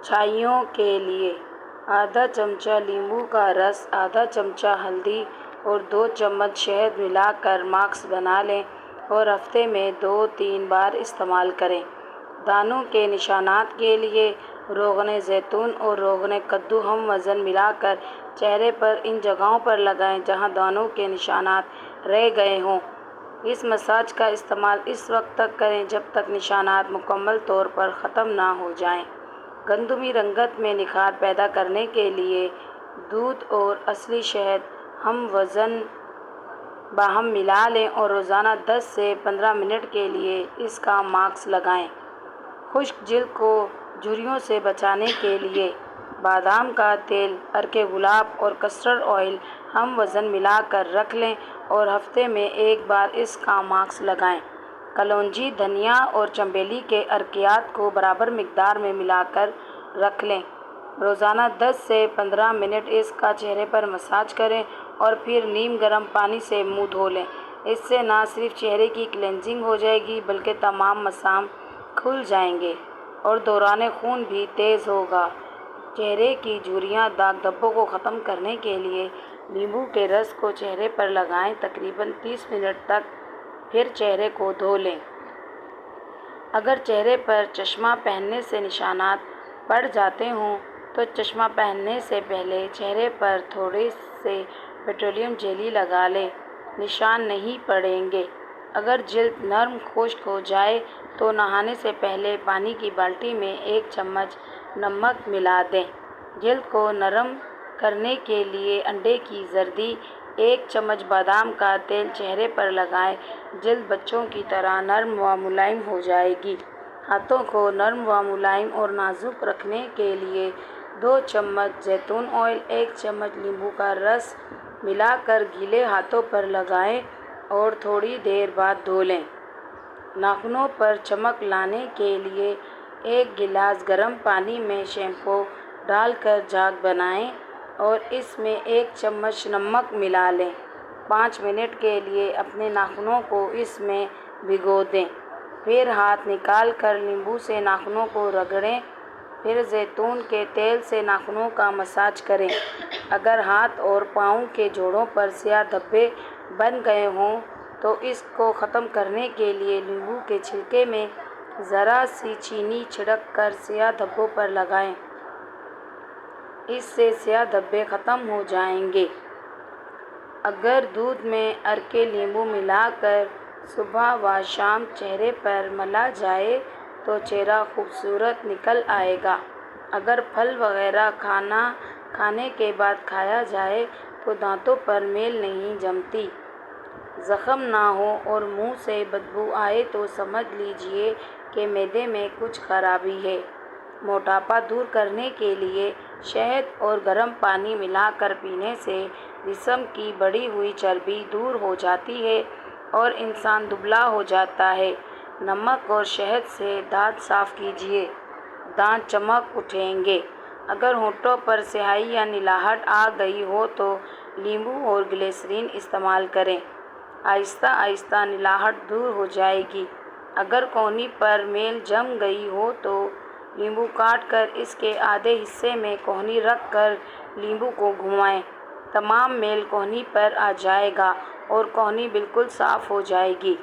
چھائیوں کے لیے آدھا چمچہ لیموں کا رس، آدھا چمچہ ہلدی اور 2 چمچ شہد ملا کر ماسک بنا لیں اور ہفتے میں 2-3 بار استعمال کریں۔ دانوں کے نشانات کے لیے روغن زیتون اور روغن کدو ہم وزن ملا کر چہرے پر ان جگہوں پر لگائیں جہاں دانوں کے نشانات رہ گئے ہوں۔ اس مساج کا استعمال اس وقت تک کریں جب تک نشانات مکمل طور پر ختم نہ ہو جائیں۔ گندمی رنگت میں نکھار پیدا کرنے کے لیے دودھ اور اصلی شہد ہم وزن باہم ملا لیں اور روزانہ 10 سے 15 منٹ کے لیے اس کا ماسک لگائیں۔ خشک جلد کو جھریوں سے بچانے کے لیے بادام کا تیل، عرق گلاب اور کسٹرڈ آئل ہم وزن ملا کر رکھ لیں اور ہفتے میں 1 بار اس کا ماسک لگائیں۔ کلونجی، دھنیا اور چنبیلی کے عرقیات کو برابر مقدار میں ملا کر رکھ لیں۔ روزانہ 10 سے 15 منٹ اس کا چہرے پر مساج کریں اور پھر نیم گرم پانی سے منہ دھو لیں۔ اس سے نہ صرف چہرے کی کلینزنگ ہو جائے گی بلکہ تمام مسام کھل جائیں گے اور دوران خون بھی تیز ہوگا۔ چہرے کی جھریاں، داغ دھبوں کو ختم کرنے کے لیے لیموں کے رس کو چہرے پر لگائیں تقریباً 30 منٹ تک، پھر چہرے کو دھو لیں۔ اگر چہرے پر چشمہ پہننے سے نشانات پڑ جاتے ہوں تو چشمہ پہننے سے پہلے چہرے پر تھوڑے سے پیٹرولیم جیلی لگا لیں، نشان نہیں پڑیں گے۔ اگر جلد نرم خشک ہو جائے تو نہانے سے پہلے پانی کی بالٹی میں 1 چمچ نمک ملا دیں۔ جلد کو نرم کرنے کے لیے انڈے کی زردی، 1 چمچ بادام کا تیل چہرے پر لگائیں، جلد بچوں کی طرح نرم و ملائم ہو جائے گی۔ ہاتھوں کو نرم و ملائم اور نازک رکھنے کے لیے 2 چمچ زیتون آئل، 1 چمچ لیموں کا رس ملا کر گیلے ہاتھوں پر لگائیں اور تھوڑی دیر بعد دھو لیں۔ ناخنوں پر چمک لانے کے لیے 1 گلاس گرم پانی میں شیمپو ڈال کر جاگ بنائیں اور اس میں 1 چمچ نمک ملا لیں۔ 5 منٹ کے لیے اپنے ناخنوں کو اس میں بھگو دیں، پھر ہاتھ نکال کر لیموں سے ناخنوں کو رگڑیں، پھر زیتون کے تیل سے ناخنوں کا مساج کریں۔ اگر ہاتھ اور پاؤں کے جوڑوں پر سیاہ دھبے بن گئے ہوں تو اس کو ختم کرنے کے لیے لیموں کے چھلکے میں ذرا سی چینی چھڑک کر سیاہ دھبوں پر لگائیں۔ اس سے سیاہ دھبے ختم ہو جائیں گے۔ اگر دودھ میں عرق لیموں ملا کر صبح و شام چہرے پر ملا جائے تو چہرہ خوبصورت نکل آئے گا۔ اگر پھل وغیرہ کھانے کے بعد کھایا جائے تو دانتوں پر میل نہیں جمتی، زخم نہ ہو اور منہ سے بدبو آئے تو سمجھ لیجیے کہ معدے میں کچھ خرابی ہے۔ موٹاپا دور کرنے کے لیے شہد اور گرم پانی ملا کر پینے سے جسم کی بڑھی ہوئی چربی دور ہو جاتی ہے اور انسان دبلا ہو جاتا ہے۔ نمک اور شہد سے دانت صاف کیجیے، دانت چمک اٹھیں گے۔ اگر ہونٹوں پر سیاہی یا نلاہٹ آ گئی ہو تو لیموں اور گلیسرین استعمال کریں، آہستہ آہستہ نلاہٹ دور ہو جائے گی۔ اگر کونی پر میل جم گئی ہو تو لیموں کاٹ کر اس کے آدھے حصے میں کونی رکھ کر لیموں کو گھمائیں، تمام میل کونی پر آ جائے گا اور کونی بالکل صاف ہو جائے گی۔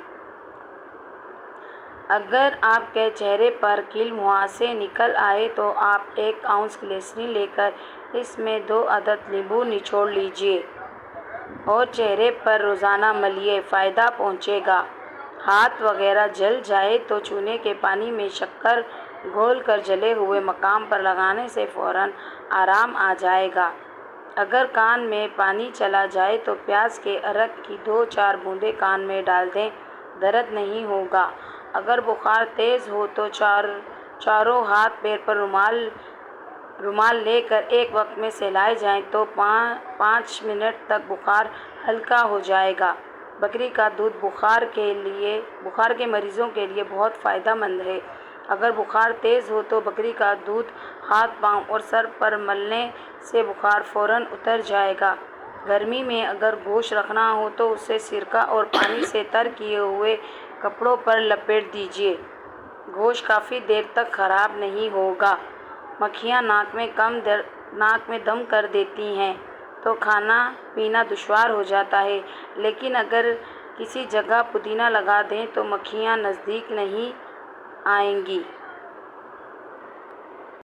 اگر آپ کے چہرے پر کیل مہاسے نکل آئے تو آپ 1 اونس گلیسرین لے کر اس میں 2 عدد لیموں نچوڑ لیجیے اور چہرے پر روزانہ ملیے، فائدہ پہنچے گا۔ ہاتھ وغیرہ جل جائے تو چونے کے پانی میں شکر گھول کر جلے ہوئے مقام پر لگانے سے فوراً آرام آ جائے گا۔ اگر کان میں پانی چلا جائے تو پیاز کے عرق کی 2-4 بوندیں کان میں ڈال دیں، درد نہیں ہوگا۔ اگر بخار تیز ہو تو چاروں ہاتھ پیر پر رومال لے کر ایک وقت میں سہلائے جائیں تو 5 منٹ تک بخار ہلکا ہو جائے گا۔ بکری کا دودھ بخار کے مریضوں کے لیے بہت فائدہ مند ہے۔ اگر بخار تیز ہو تو بکری کا دودھ ہاتھ، پاؤں اور سر پر ملنے سے بخار فوراً اتر جائے گا۔ گرمی میں اگر گوشت رکھنا ہو تو اسے سرکہ اور پانی سے تر کیے ہوئے کپڑوں پر لپیٹ دیجیے، گوشت کافی دیر تک خراب نہیں ہوگا۔ مکھیاں ناک میں دم کر دیتی ہیں تو کھانا پینا دشوار ہو جاتا ہے، لیکن اگر کسی جگہ پودینہ لگا دیں تو مکھیاں نزدیک نہیں آئیں گی۔